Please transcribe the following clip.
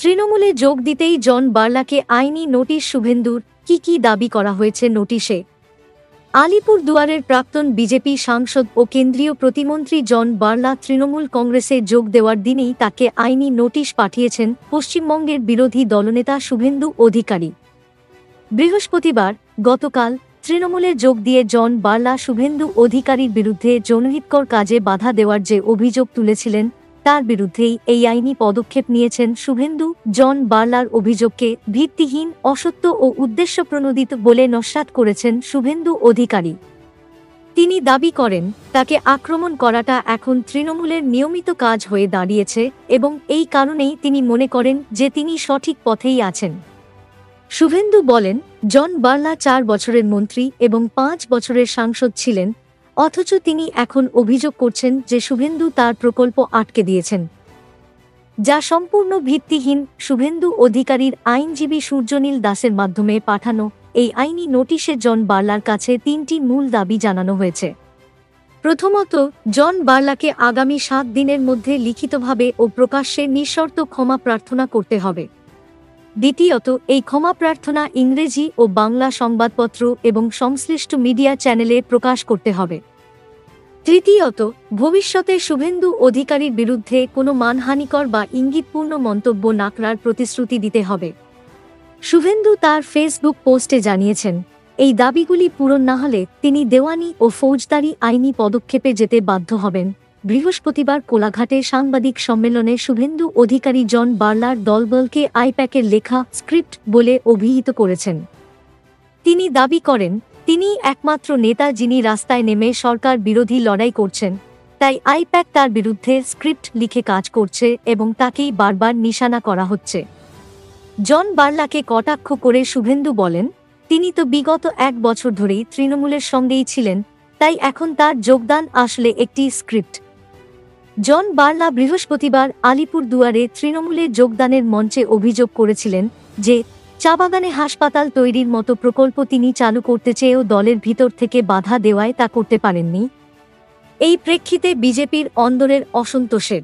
তৃণমূলে যোগ দিতেই জন বার্লাকে আইনি নোটিশ শুভেন্দুর কি দাবি করা হয়েছে নোটিশে? আলিপুর দুয়ারের প্রাক্তন বিজেপি সাংসদ ও কেন্দ্রীয় প্রতিমন্ত্রী জন বার্লা তৃণমূল কংগ্রেসে যোগ দেওয়ার দিনেই তাকে আইনি নোটিশ পাঠিয়েছেন পশ্চিমবঙ্গের বিরোধী দলনেতা শুভেন্দু অধিকারী। বৃহস্পতিবার গতকাল তৃণমূলে যোগ দিয়ে জন বার্লা শুভেন্দু অধিকারীর বিরুদ্ধে জনহিতকর কাজে বাধা দেওয়ার যে অভিযোগ তুলেছিলেন তার বিরুদ্ধেই এই আইনি পদক্ষেপ নিয়েছেন শুভেন্দু। জন বার্লার অভিযোগকে ভিত্তিহীন, অসত্য ও উদ্দেশ্যপ্রণোদিত বলে নস্যাৎ করেছেন শুভেন্দু অধিকারী। তিনি দাবি করেন, তাকে আক্রমণ করাটা এখন তৃণমূলের নিয়মিত কাজ হয়ে দাঁড়িয়েছে এবং এই কারণেই তিনি মনে করেন যে তিনি সঠিক পথেই আছেন। শুভেন্দু বলেন, জন বার্লা 4 বছরের মন্ত্রী এবং 5 বছরের সাংসদ ছিলেন, অথচ তিনি এখন অভিযোগ করছেন যে শুভেন্দু তার প্রকল্প আটকে দিয়েছেন, যা সম্পূর্ণ ভিত্তিহীন। শুভেন্দু অধিকারীর আইনজীবী সূর্যনীল দাসের মাধ্যমে পাঠানো এই আইনি নোটিশে জন বার্লার কাছে 3টি মূল দাবি জানানো হয়েছে। প্রথমত, জন বার্লাকে আগামী 7 দিনের মধ্যে লিখিতভাবে ও প্রকাশ্যে নিঃশর্ত ক্ষমা প্রার্থনা করতে হবে। দ্বিতীয়ত, এই ক্ষমা প্রার্থনা ইংরেজি ও বাংলা সংবাদপত্র এবং সংশ্লিষ্ট মিডিয়া চ্যানেলে প্রকাশ করতে হবে। তৃতীয়ত, ভবিষ্যতে শুভেন্দু অধিকারীর বিরুদ্ধে কোনো মানহানিকর বা ইঙ্গিতপূর্ণ মন্তব্য না করার প্রতিশ্রুতি দিতে হবে। শুভেন্দু তার ফেসবুক পোস্টে জানিয়েছেন, এই দাবিগুলি পূরণ না হলে তিনি দেওয়ানি ও ফৌজদারি আইনি পদক্ষেপে যেতে বাধ্য হবেন। বৃহস্পতিবার কোলাঘাটে সাংবাদিক সম্মেলনে শুভেন্দু অধিকারী জন বার্লার দলবলকে আইপ্যাকের লেখা স্ক্রিপ্ট বলে অভিহিত করেছেন। তিনি দাবি করেন, তিনি একমাত্র নেতা যিনি রাস্তায় নেমে সরকার বিরোধী লড়াই করছেন, তাই আইপ্যাক তার বিরুদ্ধে স্ক্রিপ্ট লিখে কাজ করছে এবং তাকেই বারবার নিশানা করা হচ্ছে। জন বার্লাকে কটাক্ষ করে শুভেন্দু বলেন, তিনি তো বিগত 1 বছর ধরেই তৃণমূলের সঙ্গেই ছিলেন, তাই এখন তার যোগদান আসলে একটি স্ক্রিপ্ট। জন বার্লা বৃহস্পতিবার আলিপুর দুয়ারে তৃণমূলে যোগদানের মঞ্চে অভিযোগ করেছিলেন যে চা বাগানে হাসপাতাল তৈরির মতো প্রকল্প তিনি চালু করতে চেয়েও দলের ভিতর থেকে বাধা দেওয়ায় তা করতে পারেননি। এই প্রেক্ষিতে বিজেপির অন্দরের অসন্তোষের